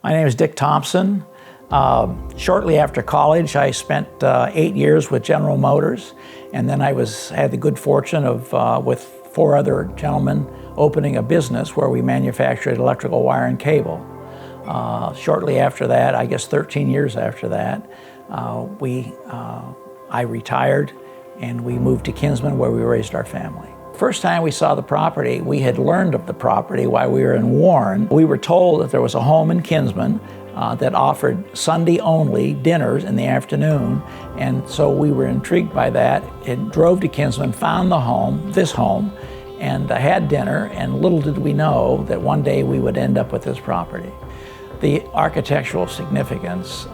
My name is Dick Thompson. Shortly after college, I spent 8 years with General Motors, and then I had the good fortune of, with 4 other gentlemen, opening a business where we manufactured electrical wire and cable. Shortly after that, I guess 13 years after that, I retired and we moved to Kinsman, where we raised our family. First time we saw the property, we had learned of the property while we were in Warren. We were told that there was a home in Kinsman that offered Sunday-only dinners in the afternoon, and so we were intrigued by that and drove to Kinsman, found the home, this home, and had dinner, and little did we know that one day we would end up with this property. The architectural significance,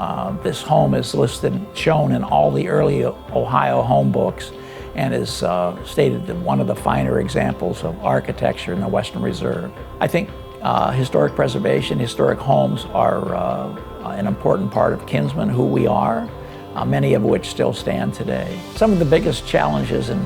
this home is listed, shown in all the early Ohio home books, and is stated that one of the finer examples of architecture in the Western Reserve. I think historic preservation, historic homes are an important part of Kinsman, who we are, many of which still stand today. Some of the biggest challenges in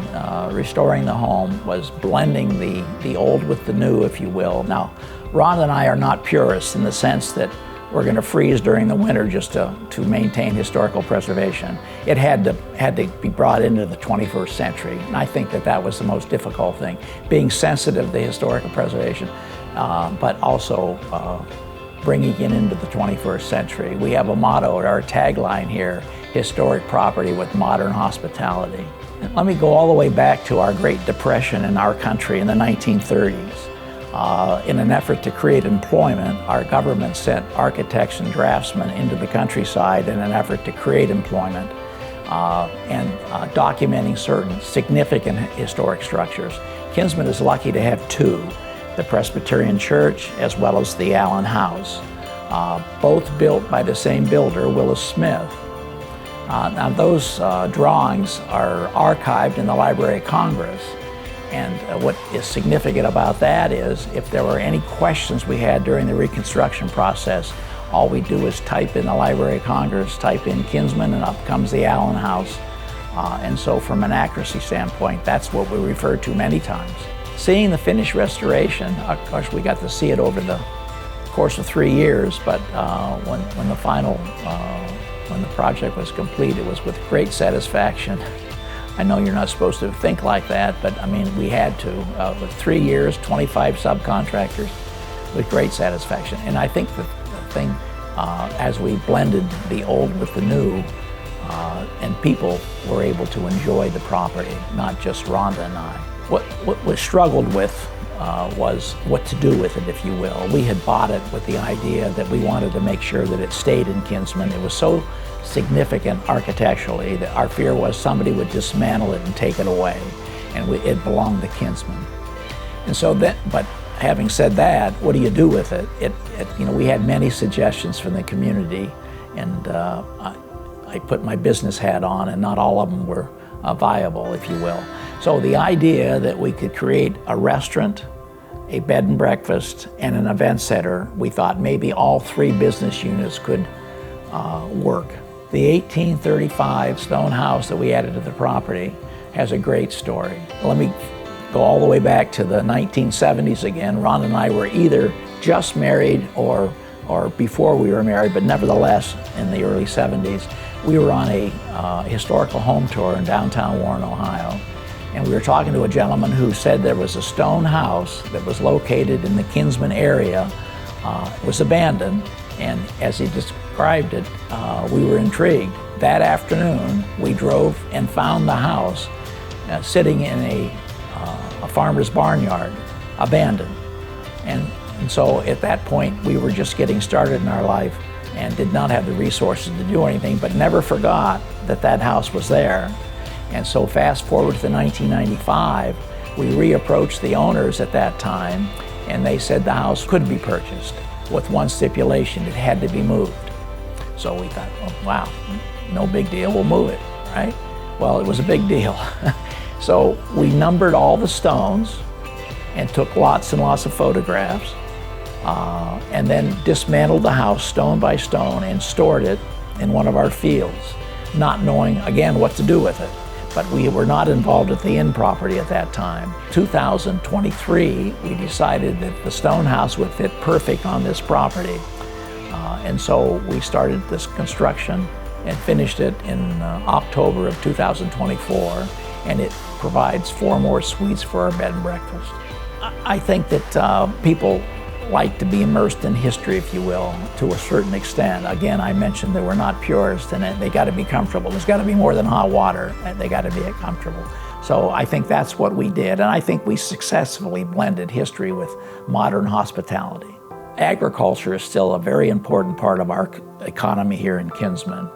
restoring the home was blending the old with the new, if you will. Now, Ron and I are not purists in the sense that we're going to freeze during the winter just to maintain historical preservation. It had to be brought into the 21st century, and I think that was the most difficult thing, being sensitive to historical preservation, but also bringing it into the 21st century. We have a motto, our tagline here, historic property with modern hospitality. Let me go all the way back to our Great Depression in our country in the 1930s. In an effort to create employment, our government sent architects and draftsmen into the countryside in an effort to create employment and documenting certain significant historic structures. Kinsman is lucky to have 2, the Presbyterian Church as well as the Allen House, both built by the same builder, Willis Smith. Now those drawings are archived in the Library of Congress. And what is significant about that is if there were any questions we had during the reconstruction process, all we do is type in the Library of Congress, type in Kinsman, and up comes the Allen House. And so from an accuracy standpoint, that's what we refer to many times. Seeing the finished restoration, of course we got to see it over the course of 3 years, but when the project was complete, it was with great satisfaction. I know you're not supposed to think like that, but I mean, we had to. With 3 years, 25 subcontractors, with great satisfaction. And I think the thing, as we blended the old with the new, and people were able to enjoy the property, not just Rhonda and I. What was struggled with was what to do with it, if you will. We had bought it with the idea that we wanted to make sure that it stayed in Kinsman. It was so significant architecturally that our fear was somebody would dismantle it and take it away, and it belonged to Kinsman. And so but having said that, what do you do with it? We had many suggestions from the community, and I put my business hat on, and not all of them were viable, if you will. So the idea that we could create a restaurant, a bed and breakfast, and an event center, we thought maybe all 3 business units could work. The 1835 stone house that we added to the property has a great story. Let me go all the way back to the 1970s again. Ron and I were either just married or before we were married, but nevertheless, in the early 70s, we were on a historical home tour in downtown Warren, Ohio. And we were talking to a gentleman who said there was a stone house that was located in the Kinsman area, was abandoned, and as he described it, we were intrigued. That afternoon, we drove and found the house sitting in a farmer's barnyard, abandoned. And so at that point, we were just getting started in our life and did not have the resources to do anything, but never forgot that house was there. And so fast forward to 1995, we reapproached the owners at that time, and they said the house could be purchased with one stipulation: it had to be moved. So we thought, oh, wow, no big deal, we'll move it, right? Well, it was a big deal. So we numbered all the stones and took lots and lots of photographs, and then dismantled the house stone by stone and stored it in one of our fields, not knowing, again, what to do with it. But we were not involved at the inn property at that time. 2023, we decided that the stone house would fit perfect on this property. And so we started this construction and finished it in October of 2024, and it provides 4 more suites for our bed and breakfast. I think that people like to be immersed in history, if you will, to a certain extent. Again, I mentioned that we're not purists, and they got to be comfortable. There's got to be more than hot water, and they got to be comfortable. So I think that's what we did, and I think we successfully blended history with modern hospitality. Agriculture is still a very important part of our economy here in Kinsman.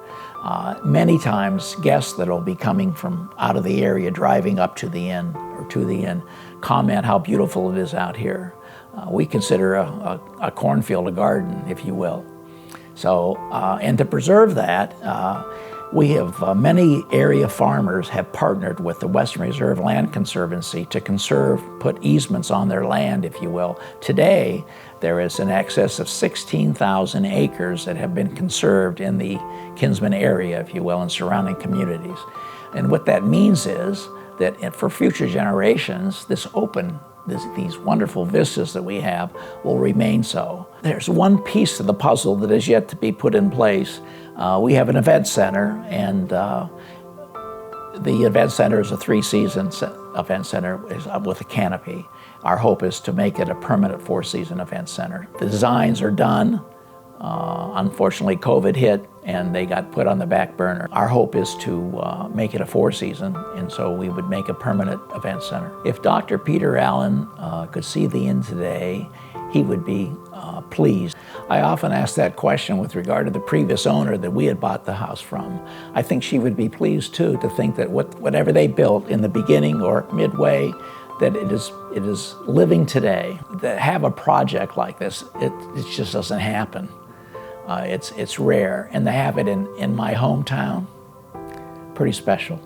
Many times guests that will be coming from out of the area driving up to the inn or to the inn comment how beautiful it is out here. We consider a cornfield a garden, if you will. So, and to preserve that, we have many area farmers have partnered with the Western Reserve Land Conservancy to conserve, put easements on their land, if you will. Today, there is an excess of 16,000 acres that have been conserved in the Kinsman area, if you will, and surrounding communities. And what that means is that for future generations, these wonderful vistas that we have will remain so. There's one piece of the puzzle that is yet to be put in place. We have an event center, and the event center is a 3-season event center with a canopy. Our hope is to make it a permanent 4-season event center. The designs are done. Unfortunately, COVID hit and they got put on the back burner. Our hope is to make it a 4-season, and so we would make a permanent event center. If Dr. Peter Allen could see the inn today, he would be pleased. I often ask that question with regard to the previous owner that we had bought the house from. I think she would be pleased too to think that whatever they built in the beginning or midway, that it is living today. To have a project like this, it just doesn't happen. It's rare, and to have it in my hometown, pretty special.